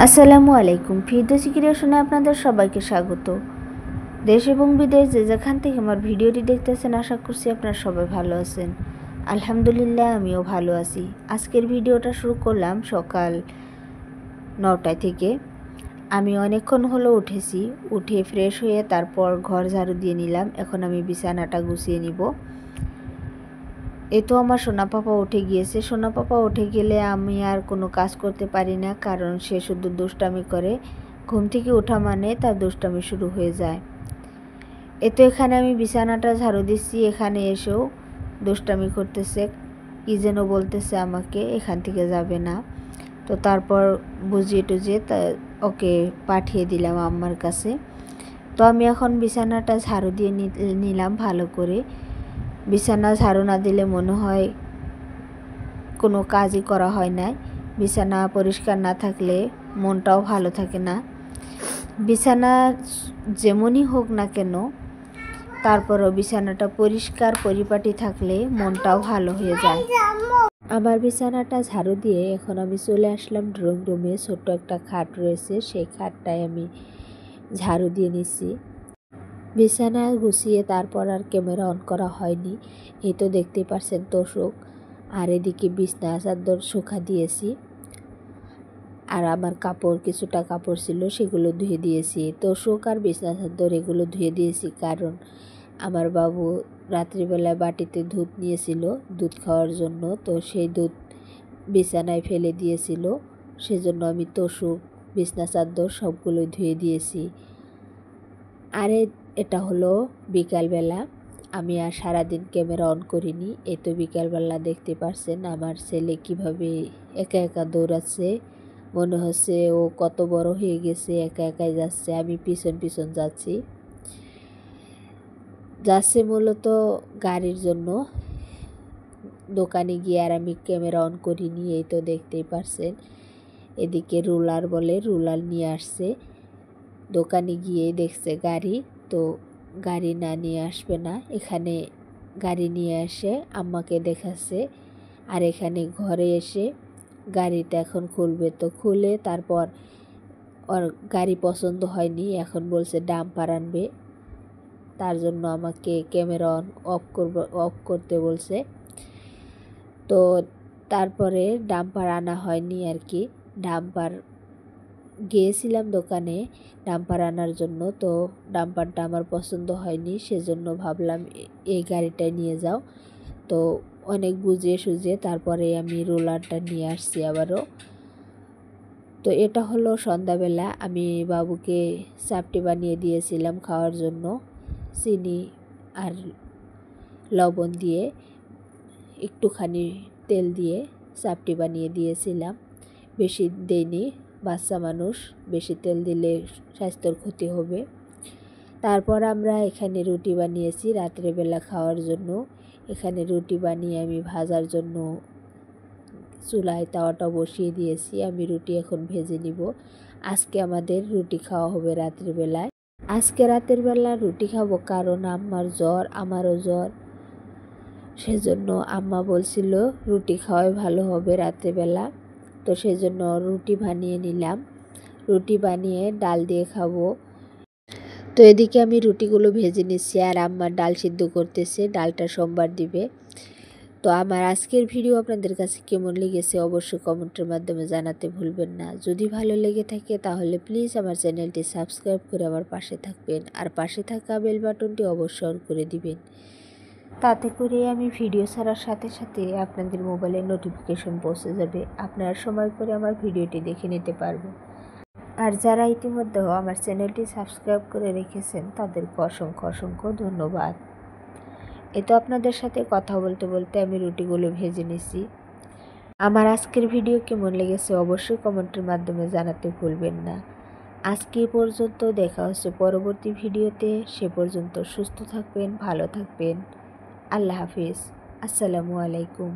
আসসালামু আলাইকুম। ফিরদৌসী ক্রিয়েশনে আপনাদের সবাইকে স্বাগত। দেশ এবং বিদেশ যে যেখান থেকে আমার ভিডিওটি দেখতেছেন, আশা করছি আপনারা সবাই ভালো আছেন। আলহামদুলিল্লাহ, আমিও ভালো আছি। আজকের ভিডিওটা শুরু করলাম সকাল 9টায় থেকে। আমি অনেকক্ষণ হলো উঠেছি, উঠে ফ্রেশ হয়ে তারপর ঘর ঝাড়ু দিয়ে নিলাম। এখন আমি বিছানাটা গুছিয়ে নিব। তো আমার সোনা পাপা উঠে গিয়েছে। সোনা পাপা উঠে গেলে আমি আর কোনো কাজ করতে পারি না, কারণ সে শুধু দুষ্টামি করে। ঘুম থেকে ওঠা মানে তার দুষ্টামি শুরু হয়ে যায়। এখানে আমি বিছানাটা ঝাড়ু দিচ্ছি, এখানে এসেও দুষ্টামি করতেছে, কি যেন বলতেছে আমাকে, এখান থেকে যাবে না। তো তারপর বুঝিয়ে টুজিয়ে ওকে পাঠিয়ে দিলাম আম্মার কাছে। তো আমি এখন বিছানাটা ঝাড়ু দিয়ে নিলাম ভালো করে। বিছানা ঝাড়ু না দিলে মনে হয় কোনো কাজই করা হয় না। বিছানা পরিষ্কার না থাকলে মনটাও ভালো থাকে না। বিছানা যেমনই হোক না কেন, তারপরও বিছানাটা পরিষ্কার পরিপাটি থাকলে মনটাও ভালো হয়ে যায়। আমার বিছানাটা ঝাড়ু দিয়ে এখন আমি চলে আসলাম ড্রয়িং রুমে। ছোট্ট একটা খাট রয়েছে, সেই খাটটায় আমি ঝাড়ু দিয়ে নিচ্ছি। বিছানা গুছিয়ে তারপর আর ক্যামেরা অন করা হয়নি। এই তো দেখতে পাচ্ছেন তোষক, আর এদিকে বিছনা চাদর শুকা দিয়েছি। আর আমার কাপড়, কিছুটা কাপড় ছিল, সেগুলো ধুয়ে দিয়েছি। তোষক আর বিছনা চাদর এগুলো ধুয়ে দিয়েছি, কারণ আমার বাবু রাত্রিবেলায় বাটিতে দুধ নিয়েছিল দুধ খাওয়ার জন্য। তো সেই দুধ বিছানায় ফেলে দিয়েছিল, সেজন্য আমি তোষক বিছনা চাদর সবগুলো ধুয়ে দিয়েছি। আর এটা হলো বিকালবেলা। আমি আর সারাদিন ক্যামেরা অন করিনি। তো বিকালবেলা দেখতে পাচ্ছেন আমার ছেলে কিভাবে একা একা দৌড়াচ্ছে। মনে হচ্ছে ও কত বড় হয়ে গেছে, একা একাই যাচ্ছে। আমি পিছন পিছন যাচ্ছে মূলত গাড়ির জন্য। দোকানে গিয়ে আর আমি ক্যামেরা অন করিনি। এই তো দেখতেই পাচ্ছেন, এদিকে রুলার বলে, রুলার নিয়ে আসছে। দোকানে গিয়ে দেখছে গাড়ি, তো গাড়ি না নিয়ে আসবে না, এখানে গাড়ি নিয়ে আসে আম্মাকে দেখাচ্ছে। আর এখানে ঘরে এসে গাড়িটা এখন খুলবে। তো খুলে তারপর ওর গাড়ি পছন্দ হয়নি, এখন বলছে ডাম্পার আনবে। তার জন্য আমাকে ক্যামেরা অফ করতে বলছে। তো তারপরে ডাম্পার আনা হয়নি আর কি। ডাম্পার গিয়েছিলাম দোকানে ডাম্পার আনার জন্য, তো ডাম্পারটা আমার পছন্দ হয়নি, সেজন্য ভাবলাম এই গাড়িটাই নিয়ে যাও। তো অনেক বুঝিয়ে সুঝিয়ে তারপরে আমি রোলারটা নিয়ে আসছি আবারও। তো এটা হলো সন্ধ্যাবেলা। আমি বাবুকে চাপটি বানিয়ে দিয়েছিলাম খাওয়ার জন্য, চিনি আর লবণ দিয়ে, একটুখানি তেল দিয়ে চাপটি বানিয়ে দিয়েছিলাম। বেশি দেইনি, বাচ্চা মানুষ, বেশি তেল দিলে স্বাস্থ্যের ক্ষতি হবে। তারপর আমরা এখানে রুটি বানিয়েছি রাত্রেবেলা খাওয়ার জন্য। এখানে রুটি বানিয়ে আমি ভাজার জন্য চুলায় তাওয়াটা বসিয়ে দিয়েছি। আমি রুটি এখন ভেজে নিব। আজকে আমাদের রুটি খাওয়া হবে রাত্রিবেলায়। আজকে রাতের বেলা রুটি খাবো, কারণ আম্মার জ্বর, আমারও জ্বর। সেজন্য আম্মা বলছিল রুটি খাওয়াই ভালো হবে রাত্রেবেলা। তো সেজন্য রুটি বানিয়ে নিলাম। রুটি বানিয়ে ডাল দিয়ে খাবো। তো এদিকে আমি রুটিগুলো ভেজে নিচ্ছি, আর আম্মা ডাল সিদ্ধ করতেছে, ডালটা সোমবার দিবে। তো আমার আজকের ভিডিও আপনাদের কাছে কেমন লেগেছে অবশ্যই কমেন্টের মাধ্যমে জানাতে ভুলবেন না। যদি ভালো লেগে থাকে তাহলে প্লিজ আমার চ্যানেলটি সাবস্ক্রাইব করে আমার পাশে থাকবেন, আর পাশে থাকা বেল বাটনটি অবশ্যই অন করে দিবেন। তাতে করে আমি ভিডিও ছাড়ার সাথে সাথে আপনাদের মোবাইলে নোটিফিকেশন পৌঁছে যাবে, আপনারা সময় করে আমার ভিডিওটি দেখে নিতে পারবেন। আর যারা ইতিমধ্যেও আমার চ্যানেলটি সাবস্ক্রাইব করে রেখেছেন তাদেরকে অসংখ্য অসংখ্য ধন্যবাদ। তো আপনাদের সাথে কথা বলতে বলতে আমি রুটিগুলো ভেজে নিছি। আমার আজকের ভিডিও কেমন লেগেছে অবশ্যই কমেন্টের মাধ্যমে জানাতে ভুলবেন না। আজকে পর্যন্ত, দেখা হচ্ছে পরবর্তী ভিডিওতে। সে পর্যন্ত সুস্থ থাকবেন, ভালো থাকবেন। আল্লাহ হাফিজ। আসসালামু আলাইকুম।